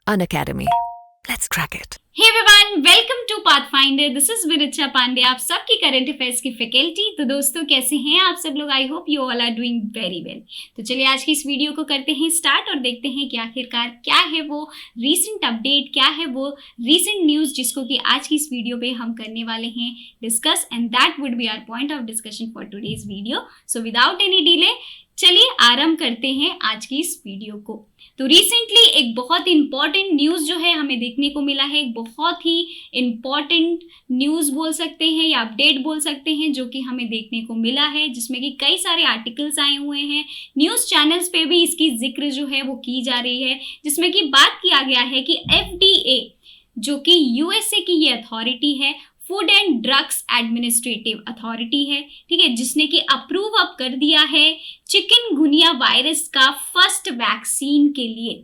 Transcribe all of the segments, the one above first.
Unacademy. Let's crack it. Hey everyone, welcome to Pathfinder. This is विरिचा Pandey, आप सबकी current affairs की faculty. तो दोस्तों कैसे हैं आप सब लोग? I hope you all are doing very well. तो चलिए आज की इस वीडियो को करते हैं स्टार्ट और देखते हैं कि आखिरकार क्या है वो रीसेंट अपडेट, क्या है वो रीसेंट न्यूज़ जिसको कि आज की इस वीडियो पे हम करने वाले हैं discuss, and that would be our point of discussion for today's video. So without any delay चलिए आरंभ करते हैं आज की इस वीडियो को। तो रिसेंटली एक बहुत इंपॉर्टेंट न्यूज़ जो है हमें देखने को मिला है, एक बहुत ही इंपॉर्टेंट न्यूज़ बोल सकते हैं या अपडेट बोल सकते हैं जो कि हमें देखने को मिला है, जिसमें कि कई सारे आर्टिकल्स आए हुए हैं, न्यूज़ चैनल्स पे भी इसकी जिक्र जो है वो की जा रही है, जिसमें कि बात किया गया है कि FDA जो कि यूएसए की ये अथॉरिटी है, food and drugs administrative authority है, ठीक है, जिसने कि अप्रूव अप कर दिया है चिकनगुनिया वायरस का फर्स्ट वैक्सीन के लिए।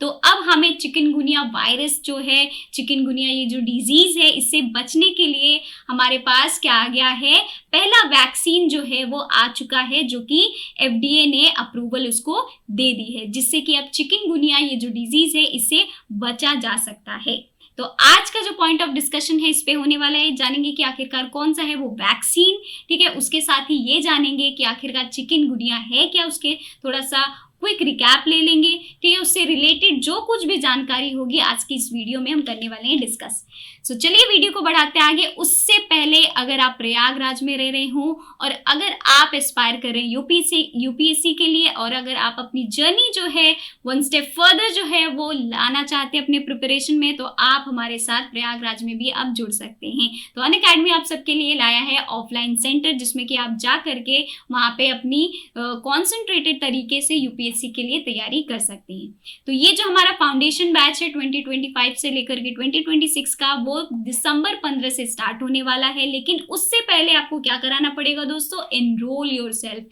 तो अब हमें चिकनगुनिया वायरस जो है, चिकनगुनिया ये जो डिजीज है, इससे बचने के लिए हमारे पास क्या आ गया है, पहला वैक्सीन जो है वो आ चुका है, जो कि FDA ने अप्रूवल उसको दे दी है, जिससे कि अब चिकनगुनिया ये जो डिजीज है इससे बचा जा सकता है। तो आज का जो पॉइंट ऑफ डिस्कशन है इस पे होने वाला है, जानेंगे कि आखिरकार कौन सा है वो वैक्सीन, ठीक है, उसके साथ ही ये जानेंगे कि आखिरकार चिकनगुनिया है क्या, उसके थोड़ा सा क्विक रिकैप ले लेंगे, ठीक है, उससे रिलेटेड जो कुछ भी जानकारी होगी आज की इस वीडियो में हम करने वाले हैं डिस्कस। सो चलिए वीडियो को बढ़ाते आगे। उससे पहले अगर आप प्रयागराज में रह रहे हो और अगर आप एस्पायर कर रहे हैं यूपीएससी के लिए, और अगर आप अपनी जर्नी जो है वन स्टेप फर्दर जो है वो लाना चाहते हैं अपने प्रिपरेशन में, तो आप हमारे साथ प्रयागराज में भी अब जुड़ सकते हैं। तो अनअकैडमी आप सबके लिए लाया है ऑफलाइन सेंटर, जिसमें कि आप जा करके वहाँ पे अपनी कॉन्सेंट्रेटेड तरीके से यूपीएससी के लिए तैयारी कर सकते हैं। तो ये जो हमारा फाउंडेशन बैच है 2025 से लेकर के 2026 का, वो दिसंबर 15 से स्टार्ट होने वाला है। लेकिन उससे पहले आपको क्या कराना पड़ेगा दोस्तों? Enrol yourself.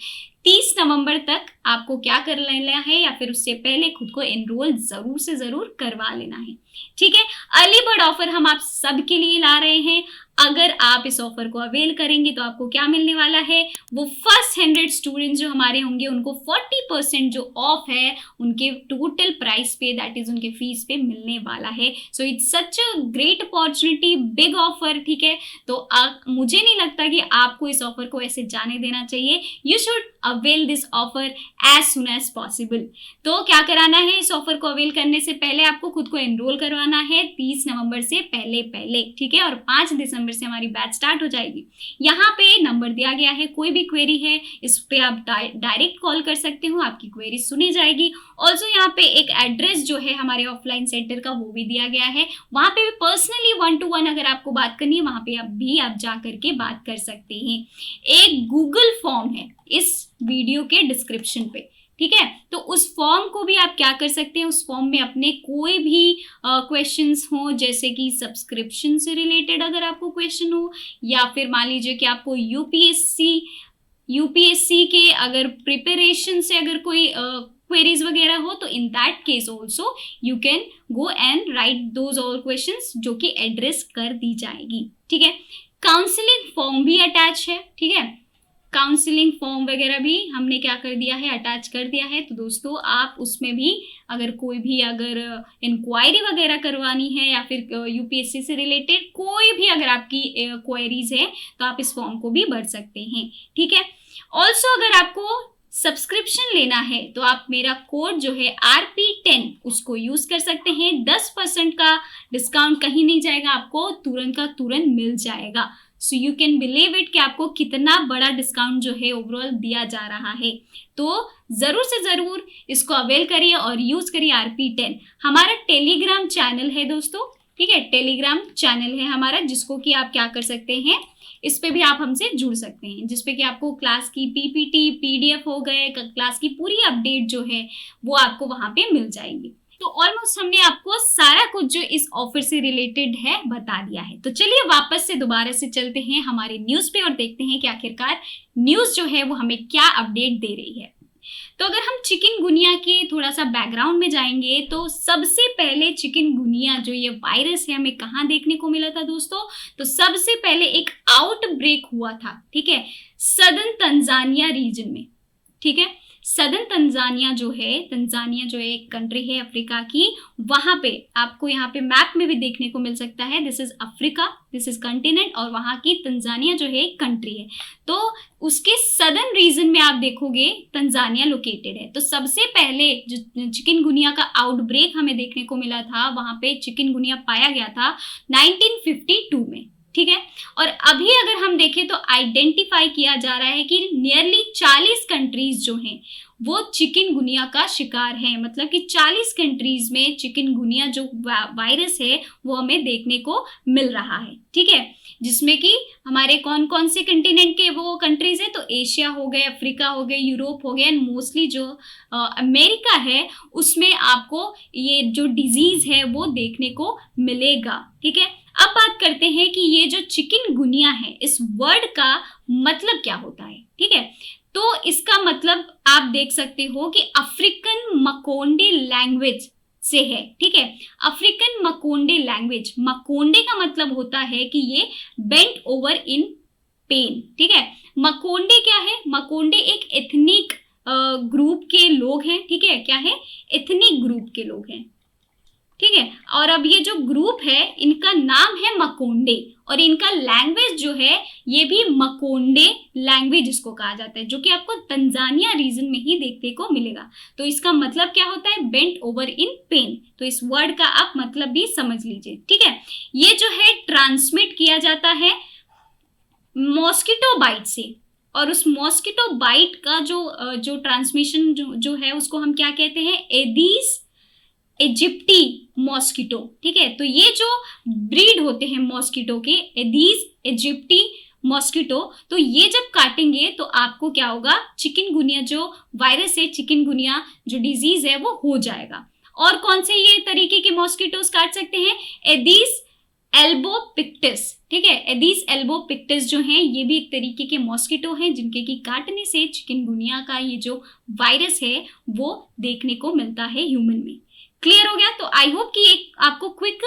30 नवंबर तक आपको क्या कर लेना है, या फिर उससे पहले खुद को एनरोल जरूर से जरूर करवा लेना है, ठीक है। अर्ली बर्ड ऑफर हम आप सबके लिए ला रहे हैं। अगर आप इस ऑफर को अवेल करेंगे तो आपको क्या मिलने वाला है, वो फर्स्ट 100 स्टूडेंट्स जो हमारे होंगे उनको 40% जो ऑफ है उनके टोटल प्राइस पे, दैट इज उनके फीस पे मिलने वाला है। So it's such a great opportunity, big offer, ठीक है। तो मुझे नहीं लगता कि आपको इस ऑफर को ऐसे जाने देना चाहिए। You should avail this offer as soon as possible. तो क्या कराना है, इस ऑफर को अवेल करने से पहले आपको खुद को एनरोल करवाना है 30 नवंबर से पहले, ठीक है, और 5 दिसंबर से हमारी बैच स्टार्ट हो जाएगी। यहाँ पे नंबर दिया गया है, कोई भी क्वेरी है इस पे आप डायरेक्ट कॉल कर सकते हो, आपकी क्वेरी सुनी जाएगी। ऑल्सो यहाँ पे एक एड्रेस जो है हमारे ऑफलाइन सेंटर का वो भी दिया गया है, वहाँ पे भी पर्सनली 1 to 1 अगर आपको बात करनी है वहाँ पे आप जा करके बात कर सकते हैं। एक गूगल फॉर्म है इस वीडियो के डिस्क्रिप्शन पे, ठीक है। तो उस फॉर्म को भी आप क्या कर सकते हैं, उस फॉर्म में अपने कोई भी क्वेश्चंस हो, जैसे कि सब्सक्रिप्शन से रिलेटेड अगर आपको क्वेश्चन हो, या फिर मान लीजिए कि आपको यूपीएससी के अगर प्रिपरेशन से अगर कोई क्वेरीज वगैरह हो, तो in that case also you can go and right those all questions, जो कि एड्रेस कर दी जाएगी, ठीक है। काउंसलिंग फॉर्म भी अटैच है, ठीक है, काउंसलिंग फॉर्म वगैरह भी हमने क्या कर दिया है, अटैच कर दिया है। तो दोस्तों आप उसमें भी अगर कोई भी अगर इंक्वायरी वगैरह करवानी है, या फिर यूपीएससी से रिलेटेड कोई भी अगर आपकी क्वेरीज है, तो आप इस फॉर्म को भी भर सकते हैं, ठीक है। ऑल्सो अगर आपको सब्सक्रिप्शन लेना है तो आप मेरा कोड जो है RP10 उसको यूज कर सकते हैं। 10% का डिस्काउंट कहीं नहीं जाएगा, आपको तुरंत का तुरंत मिल जाएगा। So you can believe it कि आपको कितना बड़ा डिस्काउंट जो है ओवरऑल दिया जा रहा है। तो जरूर से जरूर इसको अवेल करिए और यूज करिए RP10। हमारा टेलीग्राम चैनल है दोस्तों, ठीक है, टेलीग्राम चैनल है हमारा, जिसको कि आप क्या कर सकते हैं, इस पे भी आप हमसे जुड़ सकते हैं, जिसपे कि आपको क्लास की PPT PDF हो गए, क्लास की पूरी अपडेट जो है वो आपको वहां पे मिल जाएगी। तो ऑलमोस्ट हमने आपको सारा कुछ जो इस ऑफर से रिलेटेड है बता दिया है। तो चलिए वापस से दोबारा से चलते हैं हमारे न्यूज पे और देखते हैं कि आखिरकार न्यूज जो है वो हमें क्या अपडेट दे रही है। तो अगर हम चिकनगुनिया के थोड़ा सा बैकग्राउंड में जाएंगे, तो सबसे पहले चिकनगुनिया जो ये वायरस है हमें कहाँ देखने को मिला था दोस्तों? तो सबसे पहले एक आउटब्रेक हुआ था, ठीक है, सदर्न तंजानिया रीजन में, ठीक है, सदर्न तंजानिया जो है एक कंट्री है अफ्रीका की, वहां पे आपको यहाँ पे मैप में भी देखने को मिल सकता है, this is Africa, this is continent, और वहां की तंजानिया जो है एक कंट्री है। तो उसके सदर्न रीजन में आप देखोगे तंजानिया लोकेटेड है। तो सबसे पहले जो चिकनगुनिया का आउटब्रेक हमें देखने को मिला था, वहां पे चिकनगुनिया पाया गया था 1952 में, ठीक है। और अभी अगर हम देखें तो आइडेंटिफाई किया जा रहा है कि नियरली 40 कंट्रीज जो हैं वो चिकनगुनिया का शिकार है, मतलब कि 40 कंट्रीज में चिकनगुनिया जो वायरस है वो हमें देखने को मिल रहा है, ठीक है। जिसमें कि हमारे कौन कौन से कंटिनेंट के वो कंट्रीज है, तो एशिया हो गए, अफ्रीका हो गए, यूरोप हो गए, एंड मोस्टली जो अमेरिका है उसमें आपको ये जो डिजीज है वो देखने को मिलेगा, ठीक है। अब बात करते हैं कि ये जो चिकनगुनिया है इस वर्ड का मतलब क्या होता है, ठीक है। तो इसका मतलब आप देख सकते हो कि अफ्रीकन मकोंडे लैंग्वेज से है, ठीक है। अफ्रीकन मकोंडे लैंग्वेज, मकोंडे का मतलब होता है कि ये बेंट ओवर इन पेन, ठीक है। मकोंडे क्या है? मकोंडे एक एथनिक ग्रुप के लोग हैं, ठीक है। क्या है? एथनिक ग्रुप के लोग हैं, ठीक है। और अब ये जो ग्रुप है इनका नाम है मकोंडे, और इनका लैंग्वेज जो है ये भी मकोंडे लैंग्वेज इसको कहा जाता है, जो कि आपको तंजानिया रीजन में ही देखने को मिलेगा। तो इसका मतलब क्या होता है? Bent over in pen. तो इस वर्ड का आप मतलब भी समझ लीजिए, ठीक है। ये जो है ट्रांसमिट किया जाता है मॉस्किटो बाइट से, और उस मॉस्किटो बाइट का जो ट्रांसमिशन जो है उसको हम क्या कहते हैं? एडीज इजिप्टी मॉस्किटो, ठीक है। तो ये जो ब्रीड होते हैं मॉस्किटो के, एडीज इजिप्टी मॉस्किटो, तो ये जब काटेंगे तो आपको क्या होगा? चिकनगुनिया जो वायरस है, चिकनगुनिया जो डिजीज है वो हो जाएगा। और कौन से ये तरीके के मॉस्किटोस काट सकते हैं? एडीज एल्बोपिक्टिस, ठीक है। एडीज एल्बोपिक्टिस जो हैं ये भी एक तरीके के मॉस्किटो हैं जिनके की काटने से चिकनगुनिया का ये जो वायरस है वो देखने को मिलता है ह्यूमन में। क्लियर हो गया? तो आई होप कि एक आपको क्विक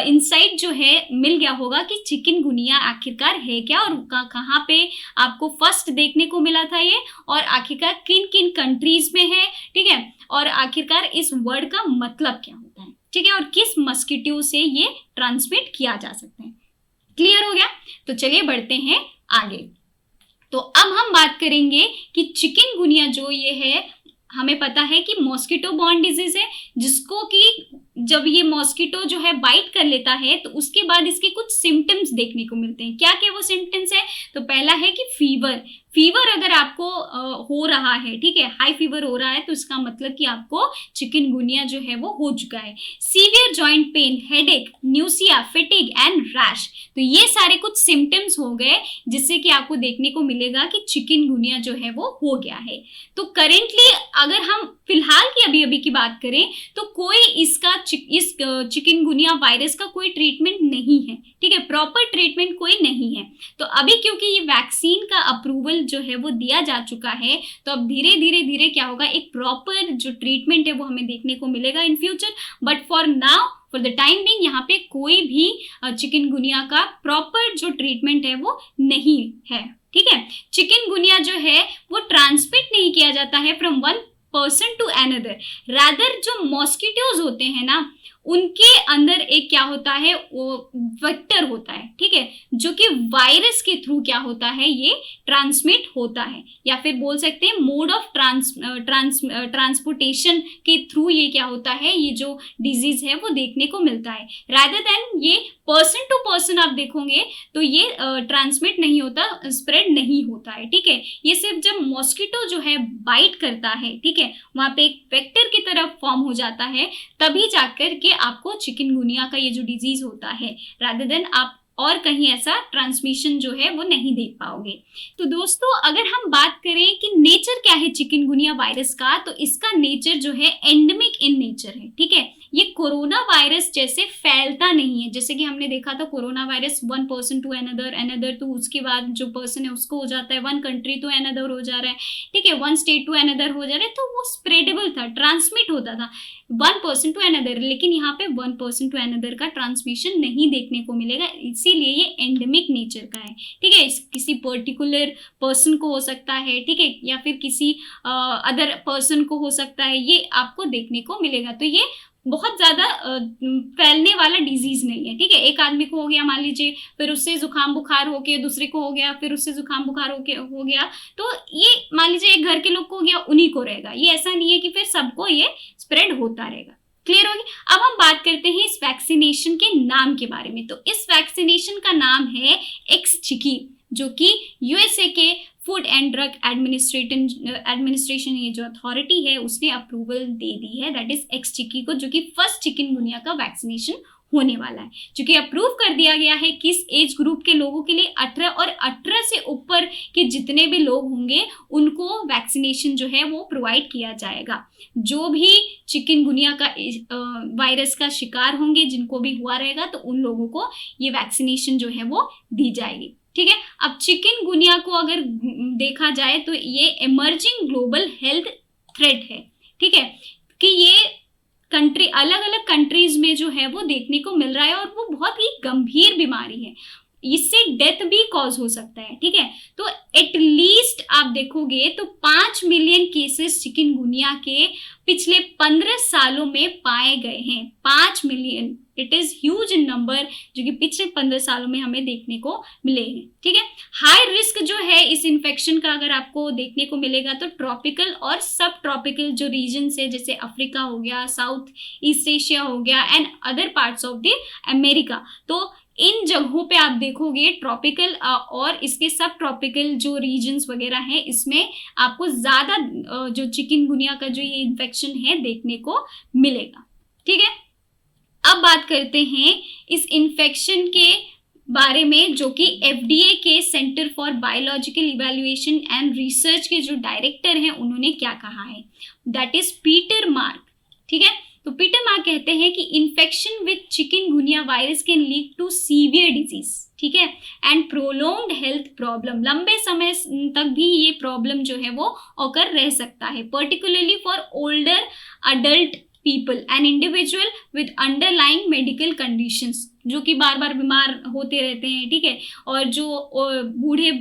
इंसाइट जो है मिल गया होगा कि चिकनगुनिया आखिरकार है क्या, और कहाँ पे आपको फर्स्ट देखने को मिला था ये, और आखिरकार किन किन कंट्रीज में है, ठीक है। और आखिरकार इस वर्ड का मतलब क्या होता है, ठीक है, और किस मस्किटो से ये ट्रांसमिट किया जा सकता है। क्लियर हो गया? तो चलिए बढ़ते हैं आगे। तो अब हम बात करेंगे कि चिकनगुनिया जो ये है, हमें पता है कि मॉस्किटो बॉर्न डिजीज है, जिसको कि जब ये मॉस्किटो जो है बाइट कर लेता है तो उसके बाद इसके कुछ सिम्टम्स देखने को मिलते हैं। क्या क्या वो सिम्टम्स है? तो पहला है कि फीवर अगर आपको हो रहा है, ठीक है, हाई फीवर हो रहा है, तो इसका मतलब कि आपको चिकनगुनिया जो है वो हो चुका है। Severe joint pain, headache, nausea, fatigue and rash, तो ये सारे कुछ सिम्टम्स हो गए जिससे कि आपको देखने को मिलेगा कि चिकनगुनिया जो है वो हो गया है। तो करेंटली अगर हम फिलहाल की अभी की बात करें तो कोई इस चिकनगुनिया वायरस का कोई ट्रीटमेंट नहीं है, ठीक है, प्रॉपर ट्रीटमेंट कोई नहीं है। तो अभी क्योंकि ये वैक्सीन का अप्रूवल जो है वो दिया जा चुका है, तो अब धीरे क्या होगा, एक प्रॉपर जो ट्रीटमेंट है वो हमें देखने को मिलेगा in future. But for now, for the time being, यहाँ पे कोई भी चिकनगुनिया का प्रॉपर जो ट्रीटमेंट है वो नहीं है, ठीक है। चिकनगुनिया जो है वो ट्रांसमिट नहीं किया जाता है from one person to another, rather जो मॉस्किटोज होते हैं ना उनके अंदर एक क्या होता है, वो वेक्टर होता है, ठीक है, जो कि वायरस के थ्रू क्या होता है, ये ट्रांसमिट होता है, या फिर बोल सकते हैं मोड ऑफ ट्रांसपोर्टेशन के थ्रू ये क्या होता है, ये जो डिजीज है वो देखने को मिलता है। रादर देन ये पर्सन टू पर्सन आप देखोगे तो ये ट्रांसमिट नहीं होता, स्प्रेड नहीं होता है, ठीक है। ये सिर्फ जब मॉस्किटो जो है बाइट करता है, ठीक है, वहां पे एक वेक्टर की तरह फॉर्म हो जाता है, तभी जाकर के आपको चिकनगुनिया का ये जो डिजीज होता है, रादर देन आप और कहीं ऐसा ट्रांसमिशन जो है वो नहीं देख पाओगे। तो दोस्तों अगर हम बात करें कि नेचर क्या है चिकनगुनिया वायरस का, तो इसका नेचर जो है एंडेमिक इन नेचर है, ठीक है। ये कोरोना वायरस जैसे फैलता नहीं है, जैसे कि हमने देखा था corona virus one person to another तो उसके बाद जो पर्सन है उसको हो जाता है, वन कंट्री टू अनदर हो जा रहा है, ठीक है, वन स्टेट टू अनदर हो जा रहा है, तो वो स्प्रेडेबल था, ट्रांसमिट होता था वन पर्सन टू अनदर। लेकिन यहाँ पे वन पर्सन टू अनदर का ट्रांसमिशन नहीं देखने को मिलेगा, इसीलिए ये एंडेमिक नेचर का है, ठीक है। किसी पर्टिकुलर पर्सन को हो सकता है, ठीक है, या फिर किसी अदर पर्सन को हो सकता है, ये आपको देखने को मिलेगा। तो ये बहुत ज़्यादा फैलने वाला डिजीज़ नहीं है, ठीक है। एक आदमी को हो गया मान लीजिए, फिर उससे जुकाम बुखार हो गया, दूसरे को हो गया, फिर उससे जुकाम बुखार हो गया, तो ये मान लीजिए एक घर के लोग को हो गया, उन्हीं को रहेगा। ये ऐसा नहीं है कि फिर सबको ये स्प्रेड होता रहेगा। क्लियर होगी। अब हम बात करते हैं इस वैक्सीनेशन के नाम के बारे में। तो इस वैक्सीनेशन का नाम है एक्सचिकी, जो कि यूएसए के फूड एंड ड्रग एडमिनिस्ट्रेशन ये जो अथॉरिटी है उसने अप्रूवल दे दी है, दैट इज एक्सचिकी को, जो कि फर्स्ट चिकनगुनिया का वैक्सीनेशन होने वाला है, जो कि अप्रूव कर दिया गया है किस एज ग्रुप के लोगों के लिए, 18 और 18 से ऊपर के जितने भी लोग होंगे उनको वैक्सीनेशन जो है वो प्रोवाइड किया जाएगा। जो भी चिकनगुनिया का वायरस का शिकार होंगे, जिनको भी हुआ रहेगा, तो उन लोगों को ये वैक्सीनेशन जो है वो दी जाएगी, ठीक है। अब चिकनगुनिया को अगर देखा जाए तो ये इमर्जिंग ग्लोबल हेल्थ थ्रेट है, ठीक है, कि ये कंट्री अलग अलग कंट्रीज में जो है वो देखने को मिल रहा है और वो बहुत ही गंभीर बीमारी है, इससे डेथ भी कॉज हो सकता है, ठीक है। तो एटलीस्ट आप देखोगे तो 5 मिलियन केसेस चिकनगुनिया के पिछले 15 सालों में पाए गए हैं। 5 million, it is huge in number, जो कि पिछले 15 सालों में हमें देखने को मिले हैं, ठीक है। हाई रिस्क जो है इस इन्फेक्शन का अगर आपको देखने को मिलेगा तो ट्रॉपिकल और सब ट्रॉपिकल जो रीजन है, जैसे अफ्रीका हो गया, साउथ ईस्ट एशिया हो गया and other parts of the America, तो इन जगहों पे आप देखोगे ट्रॉपिकल और इसके सब ट्रॉपिकल जो रीजन्स वगैरह हैं, इसमें आपको ज़्यादा जो चिकनगुनिया का जो ये इन्फेक्शन है देखने को मिलेगा, ठीक है। अब बात करते हैं इस इन्फेक्शन के बारे में, जो कि FDA के centre for biological evaluation and research के जो डायरेक्टर हैं उन्होंने क्या कहा है, दैट इज पीटर मार्क, ठीक है। तो पीटर मार्क कहते हैं कि infection with chikungunya virus can lead to severe disease, ठीक है, एंड प्रोलॉन्ग्ड हेल्थ प्रॉब्लम, लंबे समय तक भी ये प्रॉब्लम जो है वो ऑकर रह सकता है, particularly for older adult people and individual with underlying medical conditions, जो कि बार बार बीमार होते रहते हैं, ठीक है, और जो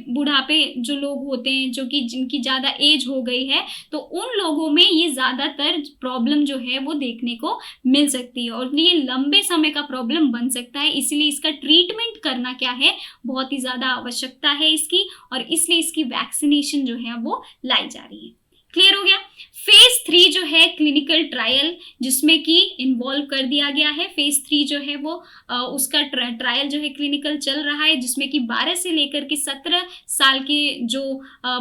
बुढ़ापे जो लोग होते हैं, जो कि जिनकी ज़्यादा एज हो गई है, तो उन लोगों में ये ज़्यादातर प्रॉब्लम जो है वो देखने को मिल सकती है और ये लंबे समय का प्रॉब्लम बन सकता है। इसलिए इसका ट्रीटमेंट करना क्या है, बहुत ही ज़्यादा आवश्यकता है इसकी, और इसलिए इसकी वैक्सीनेशन जो है वो लाई जा रही है। क्लियर हो गया। फेज 3 जो है क्लिनिकल ट्रायल, जिसमें कि इन्वॉल्व कर दिया गया है, फेज 3 जो है वो उसका ट्रायल जो है क्लिनिकल चल रहा है, जिसमें कि 12 से लेकर के 17 साल के जो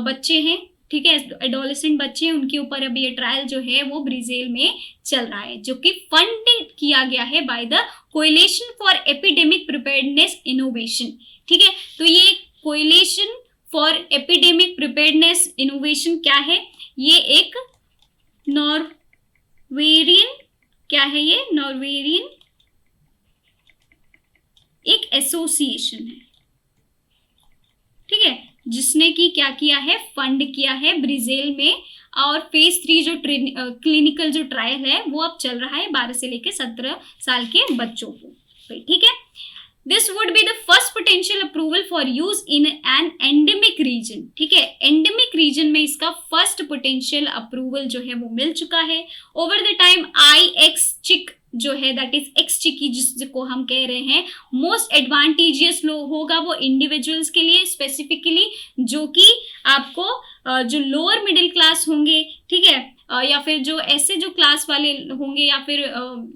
बच्चे हैं, ठीक है, एडोलेसेंट बच्चे हैं, उनके ऊपर अभी ये ट्रायल जो है वो ब्राजील में चल रहा है, जो कि फंडेड किया गया है by the coalition for epidemic preparedness innovation, ठीक है। तो ये coalition for epidemic preparedness innovation क्या है, ये एक नॉर्वेरियन, क्या है ये, नॉर्वेरियन एक एसोसिएशन है, ठीक है, जिसने कि क्या किया है, फंड किया है ब्राजील में, और फेज 3 जो क्लिनिकल जो ट्रायल है वो अब चल रहा है 12 से लेकर 17 साल के बच्चों को, ठीक है। This would be the first potential approval for use in an endemic region, ठीक है, endemic region में इसका first potential approval जो है वो मिल चुका है। Over the time IXCHIK जो है, दैट इज एक्सचिकी, जिसको हम कह रहे हैं मोस्ट एडवांटेजियस होगा वो इंडिविजुअल्स के लिए, स्पेसिफिकली जो कि आपको जो लोअर मिडिल क्लास होंगे, ठीक है, या फिर जो ऐसे जो क्लास वाले होंगे, या फिर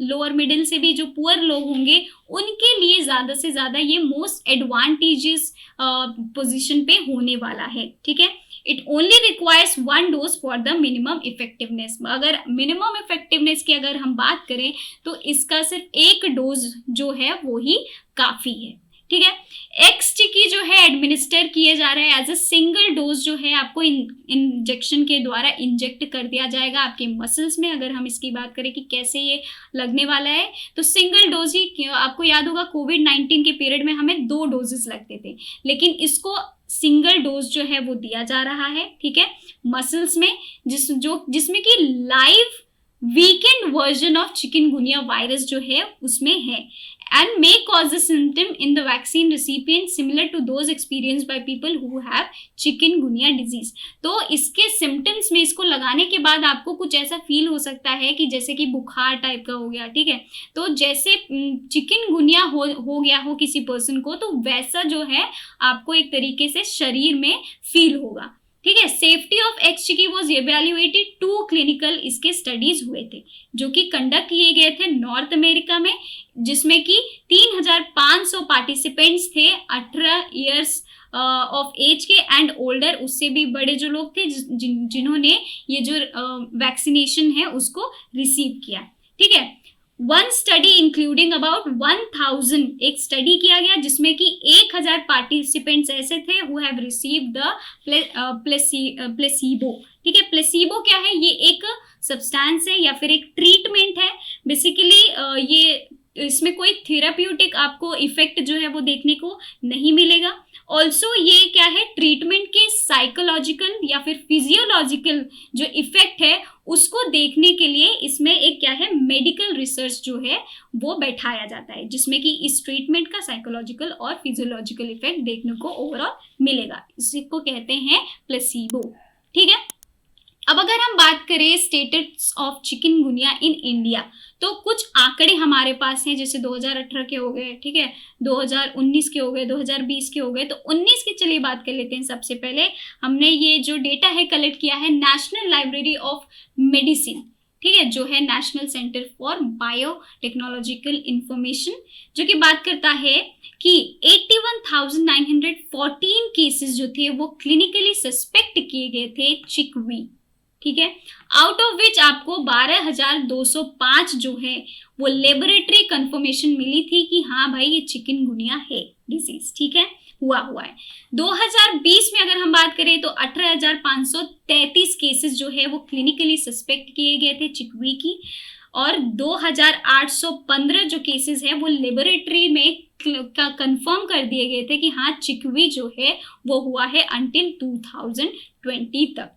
लोअर मिडिल से भी जो पुअर लोग होंगे, उनके लिए ज़्यादा से ज़्यादा ये मोस्ट एडवांटेजियस पोजीशन पे होने वाला है, ठीक है। It only requires 1 dose for the minimum effectiveness. अगर मिनिमम इफेक्टिवनेस की अगर हम बात करें तो इसका सिर्फ 1 डोज जो है वो ही काफ़ी है, ठीक है। एक्सचिकी जो है एडमिनिस्टर किए जा रहे हैं एज अ सिंगल डोज, जो है आपको इंजेक्शन के द्वारा इंजेक्ट कर दिया जाएगा आपके मसल्स में। अगर हम इसकी बात करें कि कैसे ये लगने वाला है, तो सिंगल डोज ही, आपको याद होगा कोविड-19 के पीरियड में हमें 2 डोजेस लगते थे, लेकिन इसको सिंगल डोज जो है वो दिया जा रहा है, ठीक है, मसल्स में, जिसमें कि live weekend version of chikungunya virus जो है उसमें है and may cause a symptom in the vaccine recipient similar to those experienced by people who have chikungunya disease। तो इसके सिम्टम्स में इसको लगाने के बाद आपको कुछ ऐसा फील हो सकता है कि जैसे कि बुखार टाइप का हो गया, ठीक है। तो जैसे चिकनगुनिया हो गया हो किसी पर्सन को, तो वैसा जो है आपको एक तरीके से शरीर में फील होगा, ठीक है। Safety of Ixchiq was evaluated, 2 clinical इसके स्टडीज हुए थे जो कि कंडक्ट किए गए थे नॉर्थ अमेरिका में, जिसमें कि 3500 पार्टिसिपेंट्स थे 18 ईयर्स ऑफ एज के एंड ओल्डर, उससे भी बड़े जो लोग थे जिन्होंने ये जो वैक्सीनेशन है उसको रिसीव किया, ठीक है। 1 स्टडी इंक्लूडिंग अबाउट 1000, एक स्टडी किया गया जिसमें कि 1000 पार्टिसिपेंट्स ऐसे थे who have received the placebo, ठीक है। प्लेसीबो क्या है? ये एक सब्सटेंस है या फिर एक ट्रीटमेंट है बेसिकली। ये इसमें कोई थेराप्यूटिक आपको इफेक्ट जो है वो देखने को नहीं मिलेगा। ऑल्सो ये क्या है? ट्रीटमेंट के साइकोलॉजिकल या फिर फिजियोलॉजिकल जो इफेक्ट है उसको देखने के लिए इसमें एक क्या है, मेडिकल रिसर्च जो है वो बैठाया जाता है, जिसमें कि इस ट्रीटमेंट का साइकोलॉजिकल और फिजियोलॉजिकल इफेक्ट देखने को ओवरऑल मिलेगा। इसको कहते हैं प्लेसीबो, ठीक है। अब अगर हम बात करें status of chikungunya in India, तो कुछ आंकड़े हमारे पास हैं, जैसे 2018 के हो गए, ठीक है, 2019 के हो गए, 2020 के हो गए। तो 19 की चलिए बात कर लेते हैं। सबसे पहले हमने ये जो डेटा है कलेक्ट किया है नेशनल लाइब्रेरी ऑफ मेडिसिन, ठीक है, जो है national centre for biotechnological information, जो कि बात करता है कि 81,914 केसेस जो थे वो क्लिनिकली सस्पेक्ट किए गए थे चिकवी, ठीक है। आउट ऑफ विच आपको 12,205 जो है वो लेबोरेटरी कंफर्मेशन मिली थी कि हाँ भाई ये चिकनगुनिया है डिजीज, ठीक है, हुआ है। 2020 में अगर हम बात करें तो 18,533 केसेस जो है वो क्लिनिकली सस्पेक्ट किए गए थे चिकवी की, और 2,815 जो केसेस है वो लेबोरेटरी में का कंफर्म कर दिए गए थे कि हाँ चिकवी जो है वो हुआ है अंटिल 2020 तक।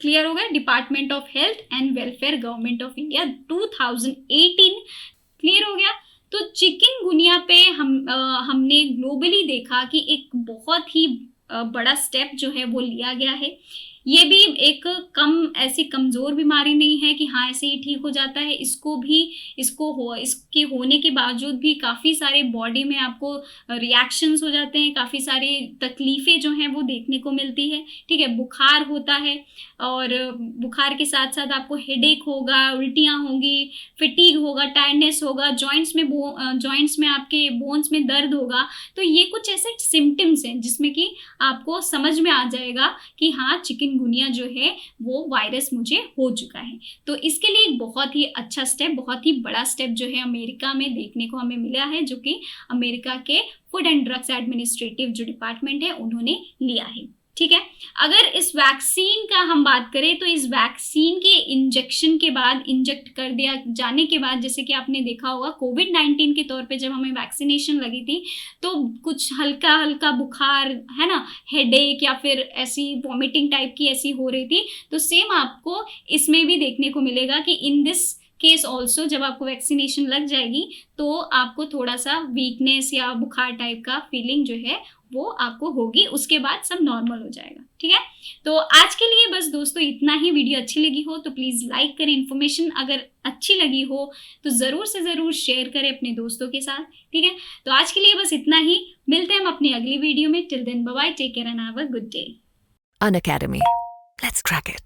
क्लियर हो गया? Department of health and welfare government of India 2018, clear हो गया। तो चिकनगुनिया पे हमने ग्लोबली देखा कि एक बहुत ही बड़ा स्टेप जो है वो लिया गया है। ये भी एक ऐसी कमज़ोर बीमारी नहीं है कि हाँ ऐसे ही ठीक हो जाता है। इसके होने के बावजूद भी काफ़ी सारे बॉडी में आपको रिएक्शंस हो जाते हैं, काफ़ी सारी तकलीफ़ें जो हैं वो देखने को मिलती है, ठीक है। बुखार होता है और बुखार के साथ साथ आपको हेडेक होगा, उल्टियाँ होंगी, फिटीग होगा, टायर्डनेस होगा, जॉइंट्स में आपके बोन्स में दर्द होगा। तो ये कुछ ऐसे सिम्टम्स हैं जिसमें कि आपको समझ में आ जाएगा कि हाँ चिकनगुनिया जो है वो वायरस मुझे हो चुका है। तो इसके लिए एक बहुत ही अच्छा स्टेप, बहुत ही बड़ा स्टेप जो है अमेरिका में देखने को हमें मिला है, जो कि अमेरिका के फूड एंड ड्रग्स एडमिनिस्ट्रेटिव जो डिपार्टमेंट है उन्होंने लिया है, ठीक है। अगर इस वैक्सीन का हम बात करें तो इस वैक्सीन के इंजेक्ट कर दिया जाने के बाद, जैसे कि आपने देखा होगा कोविड-19 के तौर पे जब हमें वैक्सीनेशन लगी थी तो कुछ हल्का बुखार है ना, हेडेक या फिर ऐसी वॉमिटिंग टाइप की ऐसी हो रही थी। तो सेम आपको इसमें भी देखने को मिलेगा कि इन दिस केस ऑल्सो जब आपको वैक्सीनेशन लग जाएगी तो आपको थोड़ा सा वीकनेस या बुखार टाइप का फीलिंग जो है वो आपको होगी, उसके बाद सब नॉर्मल हो जाएगा, ठीक है। तो आज के लिए बस दोस्तों इतना ही। वीडियो अच्छी लगी हो तो प्लीज़ लाइक करें, इन्फॉर्मेशन अगर अच्छी लगी हो तो ज़रूर से ज़रूर शेयर करें अपने दोस्तों के साथ, ठीक है। तो आज के लिए बस इतना ही, मिलते हैं हम अपनी अगली वीडियो में। Till then bye bye, take care and have a good day. Unacademy. Let's crack it.